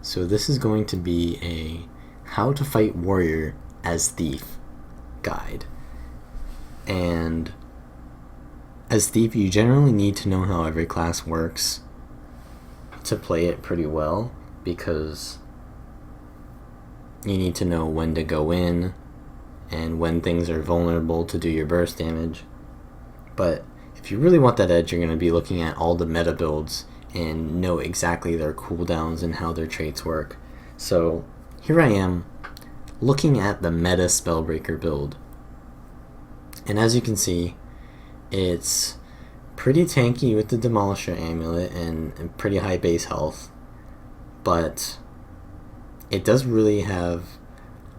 So this is going to be a how to fight warrior as thief guide. And as thief, you generally need to know how every class works to play it pretty well, because you need to know when to go in and when things are vulnerable to do your burst damage. But if you really want that edge, you're going to be looking at all the meta builds and know exactly their cooldowns and how their traits work. So here I am looking at the meta Spellbreaker build, and as you can see, it's pretty tanky with the Demolisher Amulet and pretty high base health, but it does really have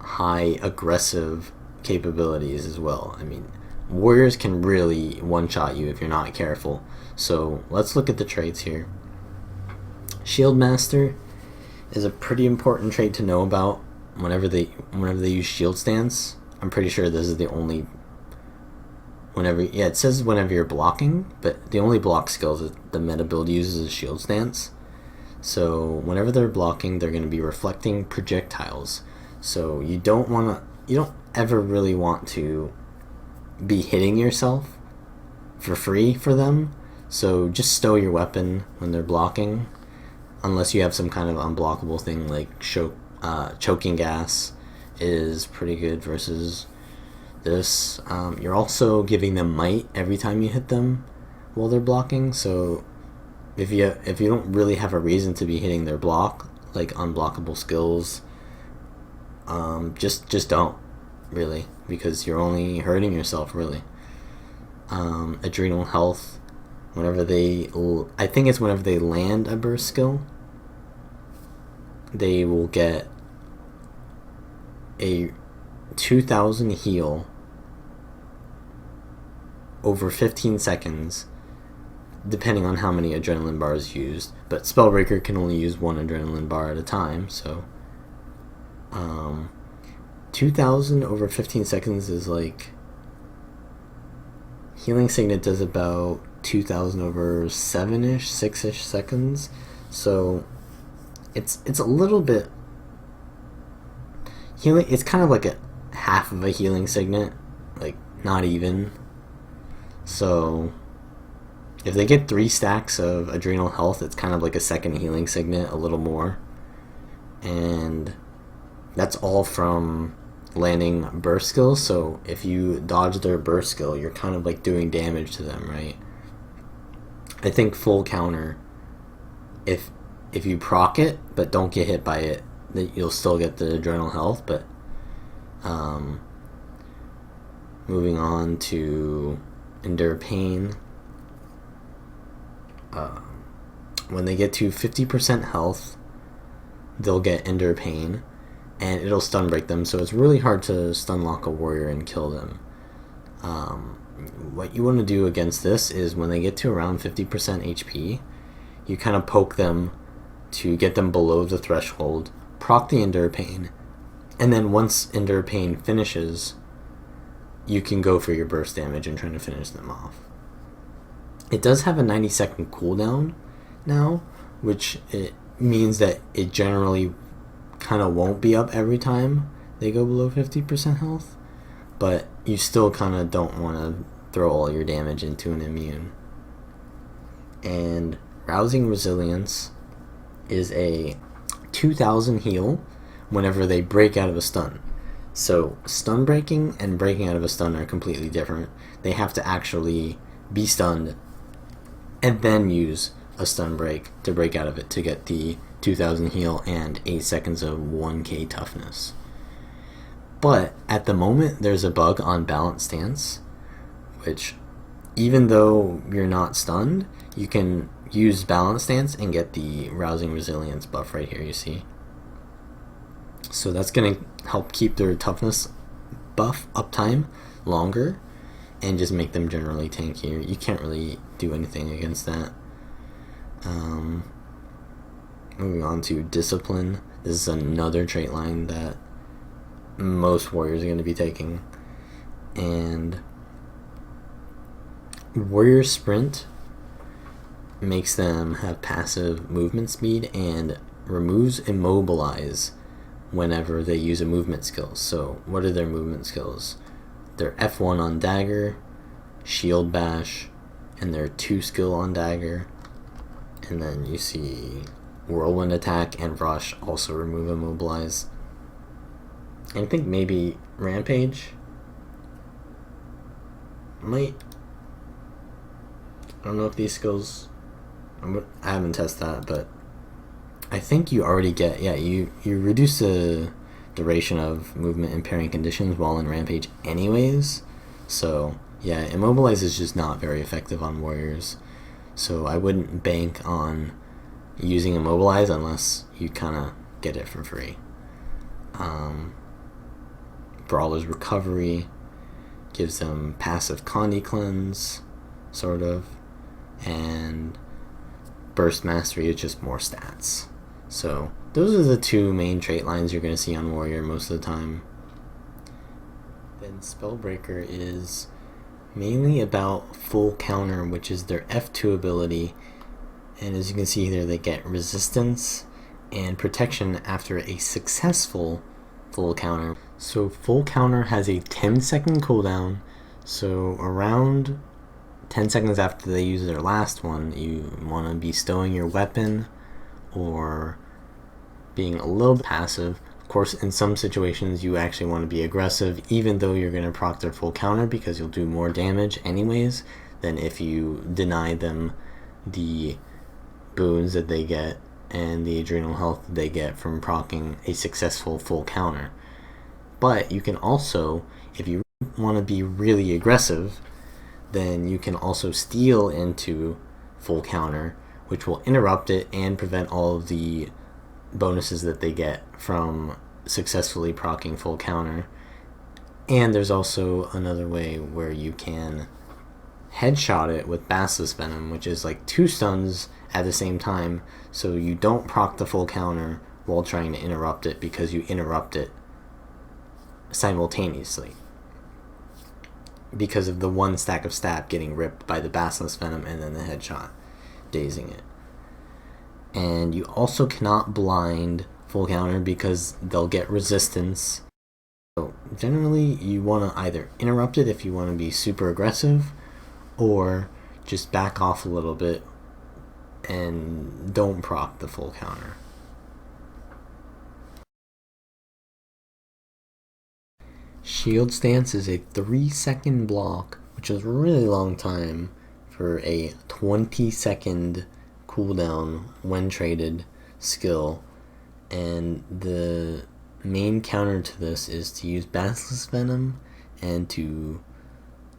high aggressive capabilities as well. I mean, warriors can really one-shot you if you're not careful. So let's look at the traits here. Shield Master is a pretty important trait to know about whenever they use Shield Stance. I'm pretty sure this is the only it says whenever you're blocking, but the only block skills that the meta build uses is Shield Stance. So whenever they're blocking, they're going to be reflecting projectiles. So you don't ever really want to be hitting yourself for free for them. So just stow your weapon when they're blocking, unless you have some kind of unblockable thing like choking gas is pretty good versus this. You're also giving them might every time you hit them while they're blocking. So if you don't really have a reason to be hitting their block, like unblockable skills, just don't really, because you're only hurting yourself really. Adrenal health, whenever they land a burst skill, they will get a 2000 heal over 15 seconds, depending on how many adrenaline bars used. But Spellbreaker can only use one adrenaline bar at a time, so 2000 over 15 seconds is like, Healing Signet does about 2000 over 7-ish, 6-ish seconds. So it's a little bit healing. It's kind of like a half of a Healing Signet, like not even. So if they get 3 stacks of adrenal health, it's kind of like a second Healing Signet, a little more. And that's all from landing burst skills. So if you dodge their burst skill, you're kind of like doing damage to them, right? I think full counter, if you proc it but don't get hit by it, that you'll still get the adrenal health. But moving on to Endure Pain, when they get to 50% health, they'll get Endure Pain, and it'll stun break them, so it's really hard to stun lock a warrior and kill them. What you want to do against this is when they get to around 50% HP, you kind of poke them to get them below the threshold, proc the Endure Pain, and then once Endure Pain finishes, you can go for your burst damage and try to finish them off. It does have a 90-second cooldown now, which it means that it generally kind of won't be up every time they go below 50% health, but you still kind of don't want to throw all your damage into an immune. And Rousing Resilience is a 2000 heal whenever they break out of a stun. So stun breaking and breaking out of a stun are completely different. They have to actually be stunned and then use a stun break to break out of it to get the 2000 heal and 8 seconds of 1k toughness. But at the moment, there's a bug on Balanced Stance, which, even though you're not stunned, you can use Balanced Stance and get the Rousing Resilience buff right here, you see. So that's going to help keep their toughness buff uptime longer and just make them generally tankier. You can't really do anything against that. Moving on to Discipline. This is another trait line that most warriors are going to be taking. And Warrior Sprint makes them have passive movement speed and removes immobilize whenever they use a movement skill. So what are their movement skills? They're F1 on dagger, shield bash, and their 2 skill on dagger. And then you see whirlwind attack and rush also remove immobilize. And I think maybe rampage might. I don't know if these skills, I haven't tested that, but I think you already get, you reduce the duration of movement impairing conditions while in rampage anyways. So yeah, immobilize is just not very effective on warriors. So I wouldn't bank on using immobilize unless you kind of get it for free. Brawler's recovery gives them passive Condi cleanse, sort of, and burst mastery is just more stats. So those are the 2 main trait lines you're going to see on warrior most of the time. Then Spellbreaker is mainly about full counter, which is their F2 ability, and as you can see here, they get resistance and protection after a successful full counter. So full counter has a 10-second cooldown, so around 10 seconds after they use their last one, you want to be stowing your weapon or being a little passive. Of course, in some situations you actually want to be aggressive, even though you're going to proc their full counter, because you'll do more damage anyways than if you deny them the boons that they get and the adrenal health they get from proccing a successful full counter. But you can also, if you want to be really aggressive, then you can also steal into full counter, which will interrupt it and prevent all of the bonuses that they get from successfully proccing full counter. And there's also another way where you can headshot it with Basilisk Venom, which is like 2 stuns at the same time, so you don't proc the full counter while trying to interrupt it, because you interrupt it simultaneously because of the 1 stack of stab getting ripped by the Basilisk Venom and then the headshot dazing it. And you also cannot blind full counter because they'll get resistance. So generally you want to either interrupt it if you want to be super aggressive, or just back off a little bit and don't proc the full counter. Shield stance is a 3-second block, which is a really long time for a 20-second cooldown when traded skill. And the main counter to this is to use Basilisk Venom and to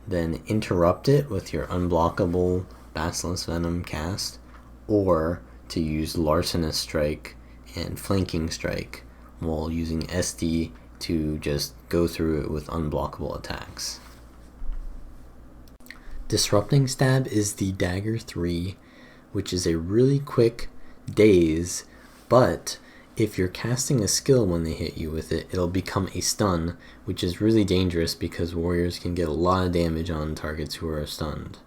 then interrupt it with your unblockable Basilisk Venom cast, or to use Larcenous Strike and Flanking Strike while using SD to just go through it with unblockable attacks. Disrupting Stab is the Dagger 3, which is a really quick daze, but if you're casting a skill when they hit you with it, it'll become a stun, which is really dangerous because warriors can get a lot of damage on targets who are stunned.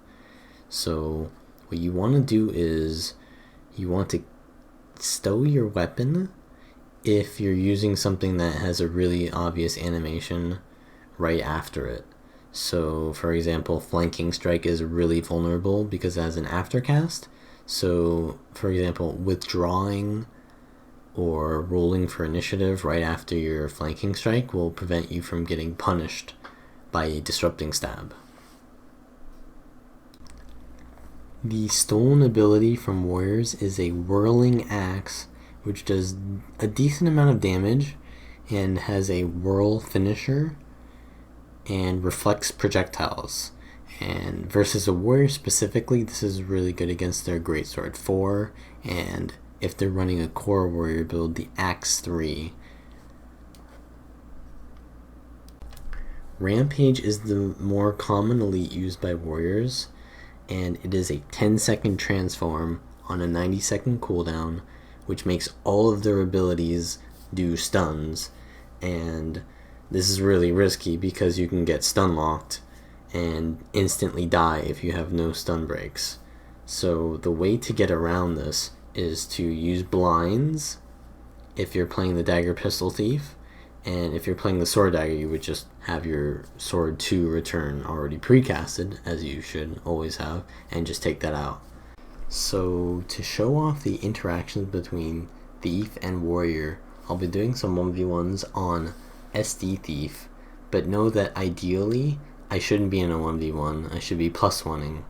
So what you want to do is you want to stow your weapon if you're using something that has a really obvious animation right after it. So for example, Flanking Strike is really vulnerable because it has an aftercast. So for example, withdrawing or rolling for initiative right after your Flanking Strike will prevent you from getting punished by a Disrupting Stab. The stolen ability from warriors is a Whirling Axe, which does a decent amount of damage and has a whirl finisher and reflects projectiles. And versus a warrior specifically, this is really good against their Greatsword 4, and if they're running a core warrior build, the Axe 3. Rampage is the more common elite used by warriors, and it is a 10-second transform on a 90-second cooldown, which makes all of their abilities do stuns. And this is really risky because you can get stun locked and instantly die if you have no stun breaks. So the way to get around this is to use blinds if you're playing the dagger pistol thief, and if you're playing the sword dagger, you would just have your sword 2 return already precasted, as you should always have, and just take that out. So to show off the interactions between thief and warrior, I'll be doing some 1v1s on SD thief, but know that ideally I shouldn't be in a 1v1, I should be +1ing.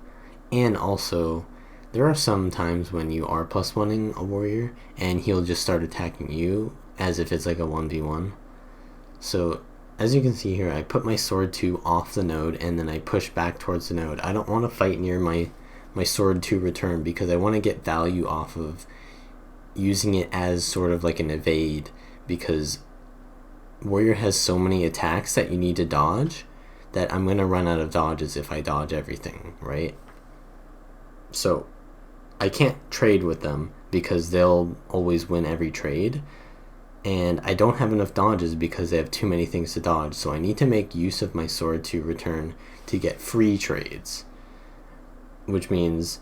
And also, there are some times when you are +1ing a warrior and he'll just start attacking you as if it's like a 1v1. So as you can see here, I put my sword 2 off the node and then I push back towards the node. I don't want to fight near my sword 2 return because I want to get value off of using it as sort of like an evade, because warrior has so many attacks that you need to dodge that I'm going to run out of dodges if I dodge everything, right? So I can't trade with them because they'll always win every trade, and I don't have enough dodges because they have too many things to dodge, so I need to make use of my sword 2 return to get free trades, which means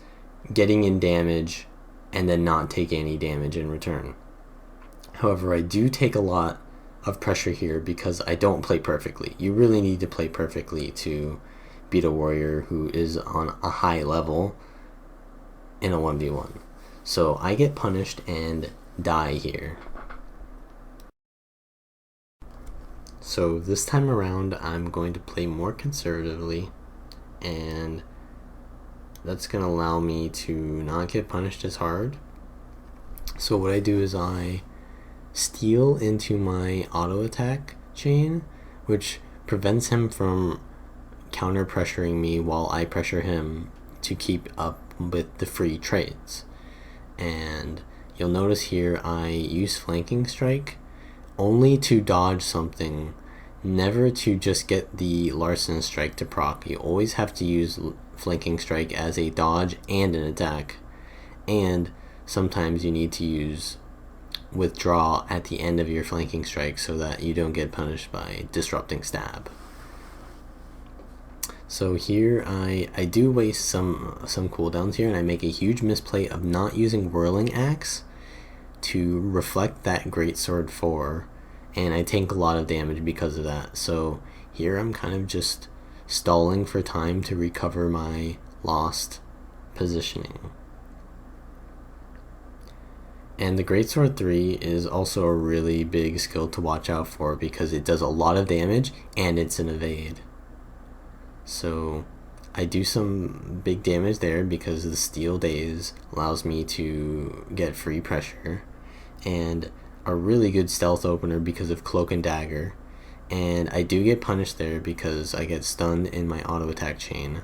getting in damage and then not take any damage in return. However, I do take a lot of pressure here because I don't play perfectly. You really need to play perfectly to beat a warrior who is on a high level in a 1v1. So I get punished and die here. So this time around I'm going to play more conservatively, and that's going to allow me to not get punished as hard. So what I do is I steal into my auto attack chain, which prevents him from counter pressuring me while I pressure him to keep up with the free trades. And you'll notice here I use flanking strike only to dodge something, never to just get the Larson strike to proc. You always have to use flanking strike as a dodge and an attack, and sometimes you need to use withdraw at the end of your flanking strike so that you don't get punished by disrupting stab. So here I do waste some cooldowns here, and I make a huge misplay of not using whirling axe to reflect that greatsword 4, and I take a lot of damage because of that. So here I'm kind of just stalling for time to recover my lost positioning. And the greatsword 3 is also a really big skill to watch out for because it does a lot of damage and it's an evade. So I do some big damage there because the steel daze allows me to get free pressure, and a really good stealth opener because of cloak and dagger. And I do get punished there because I get stunned in my auto attack chain.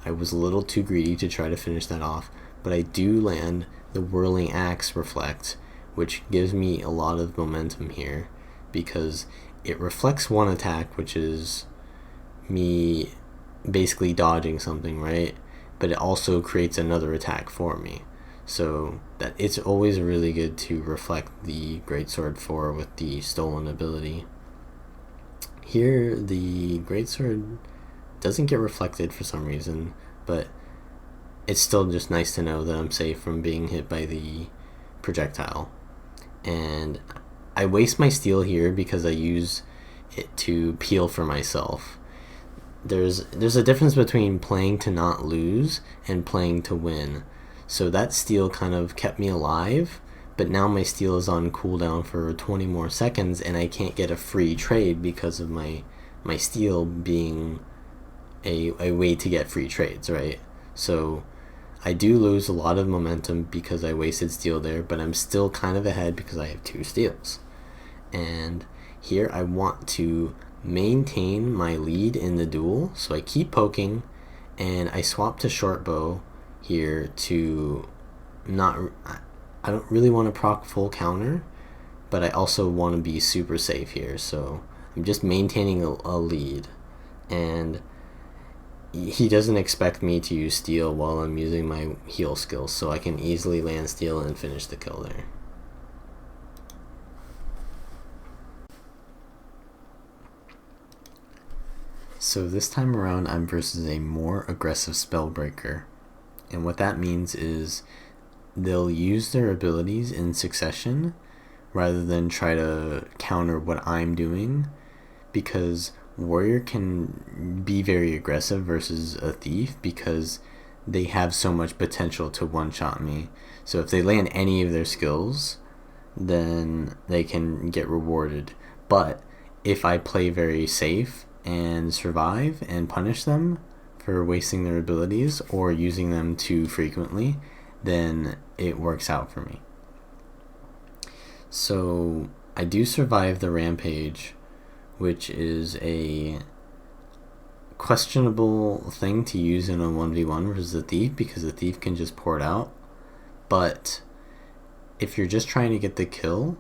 I was a little too greedy to try to finish that off, but I do land the whirling axe reflect, which gives me a lot of momentum here because it reflects one attack, which is me basically dodging something, right? But it also creates another attack for me, so that it's always really good to reflect the greatsword 4 with the stolen ability. Here the greatsword doesn't get reflected for some reason, but it's still just nice to know that I'm safe from being hit by the projectile. And I waste my steel here because I use it to peel for myself. There's a difference between playing to not lose and playing to win. So that steel kind of kept me alive, but now my steel is on cooldown for 20 more seconds and I can't get a free trade because of my steel being a way to get free trades, right? So I do lose a lot of momentum because I wasted steel there, but I'm still kind of ahead because I have 2 steels. And here I want to maintain my lead in the duel, so I keep poking and I swap to short bow here to not, I don't really want to proc full counter, but I also want to be super safe here, so I'm just maintaining a lead. And he doesn't expect me to use steel while I'm using my heal skills, so I can easily land steel and finish the kill there. So this time around I'm versus a more aggressive spellbreaker, and what that means is they'll use their abilities in succession, rather than try to counter what I'm doing, because warrior can be very aggressive versus a thief because they have so much potential to one-shot me. So if they land any of their skills, then they can get rewarded. But if I play very safe and survive and punish them for wasting their abilities or using them too frequently, then it works out for me. So I do survive the rampage, which is a questionable thing to use in a 1v1 versus a thief, because the thief can just pour it out. But if you're just trying to get the kill,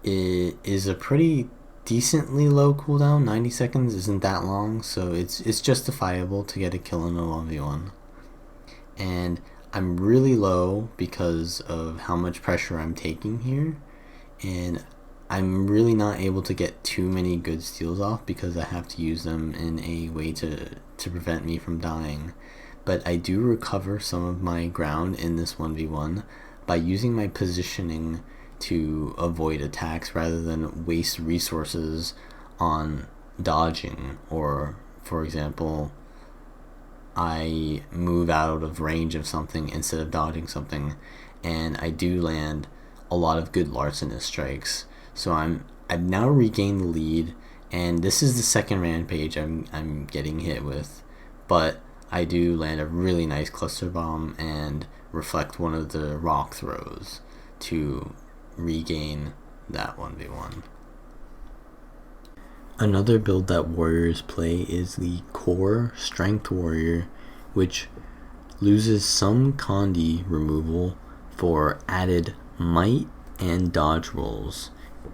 it is a pretty decently low cooldown. 90 seconds isn't that long, so it's justifiable to get a kill in a 1v1. And I'm really low because of how much pressure I'm taking here, and I'm really not able to get too many good steals off because I have to use them in a way to prevent me from dying. But I do recover some of my ground in this 1v1 by using my positioning to avoid attacks rather than waste resources on dodging, or for example, I move out of range of something instead of dodging something, and I do land a lot of good larcenous strikes. So I've now regained the lead, and this is the second rampage I'm getting hit with, but I do land a really nice cluster bomb and reflect one of the rock throws to regain that 1v1. Another build that warriors play is the core strength warrior, which loses some condi removal for added might and dodge rolls,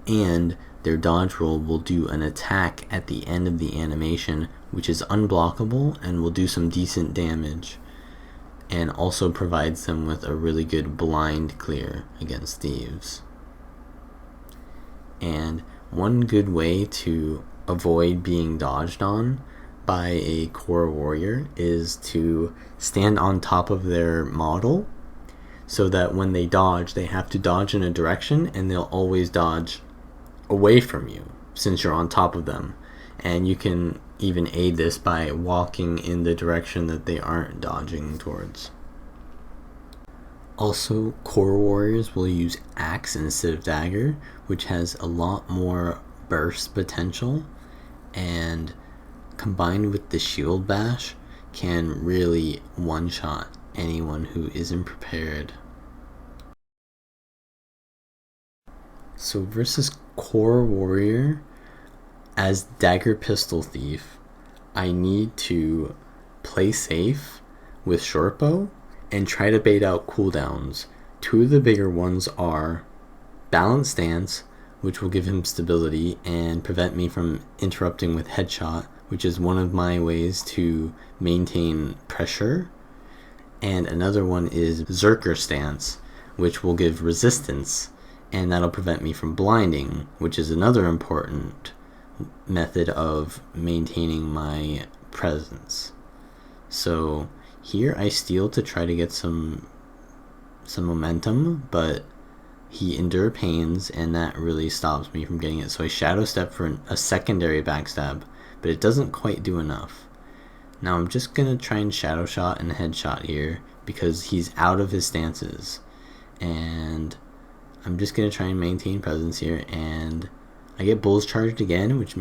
and their dodge roll will do an attack at the end of the animation, which is unblockable and will do some decent damage, and also provides them with a really good blind clear against thieves. And one good way to avoid being dodged on by a core warrior is to stand on top of their model, so that when they dodge, they have to dodge in a direction and they'll always dodge away from you since you're on top of them. And you can even aid this by walking in the direction that they aren't dodging towards. Also, core warriors will use axe instead of dagger, which has a lot more burst potential, and combined with the shield bash can really one-shot anyone who isn't prepared. So versus core warrior, as dagger pistol thief, I need to play safe with short bow and try to bait out cooldowns. Two of the bigger ones are balanced stance, which will give him stability and prevent me from interrupting with headshot, which is one of my ways to maintain pressure. And another one is Zerker stance, which will give resistance, and that'll prevent me from blinding, which is another important method of maintaining my presence. So here I steal to try to get some momentum, but he endure pains, and that really stops me from getting it. So I shadow step for a secondary backstab, but it doesn't quite do enough. Now I'm just gonna try and shadow shot and headshot here because he's out of his stances, and I'm just gonna try and maintain presence here. And I get bulls charged again, which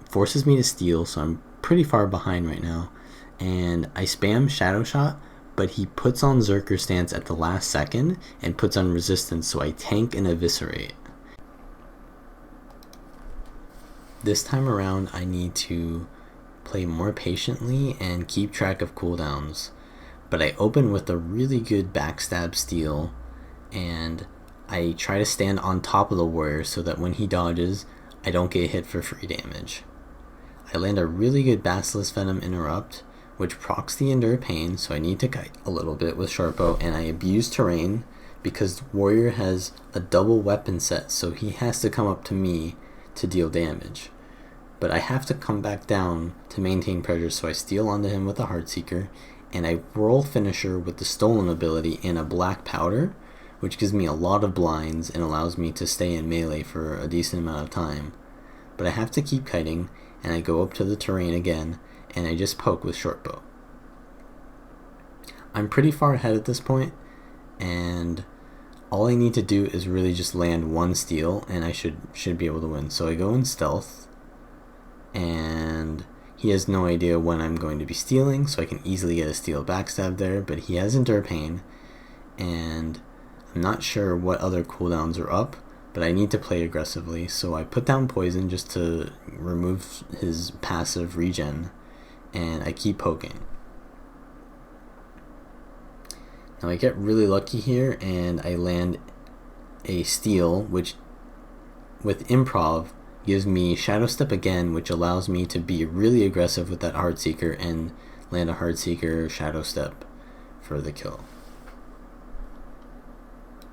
forces me to steal, so I'm pretty far behind right now. And I spam shadow shot, but he puts on Zerker stance at the last second and puts on resistance, so I tank and eviscerate. This time around I need to play more patiently and keep track of cooldowns, but I open with a really good backstab steal, and I try to stand on top of the warrior so that when he dodges, I don't get hit for free damage. I land a really good Basilisk Venom interrupt, which procs the endure pain, so I need to kite a little bit with short bow, and I abuse terrain because warrior has a double weapon set, so he has to come up to me to deal damage. But I have to come back down to maintain pressure, so I steal onto him with a Heartseeker, and I roll finisher with the stolen ability in a black powder, which gives me a lot of blinds and allows me to stay in melee for a decent amount of time. But I have to keep kiting, and I go up to the terrain again, and I just poke with short bow. I'm pretty far ahead at this point, and all I need to do is really just land one steal, and I should be able to win. So I go in stealth, and he has no idea when I'm going to be stealing, so I can easily get a steal backstab there, but he has Endure Pain, and I'm not sure what other cooldowns are up, but I need to play aggressively, so I put down poison just to remove his passive regen, and I keep poking. Now I get really lucky here, and I land a steal, which with improv gives me Shadow Step again, which allows me to be really aggressive with that Heartseeker and land a Heartseeker Shadow Step for the kill.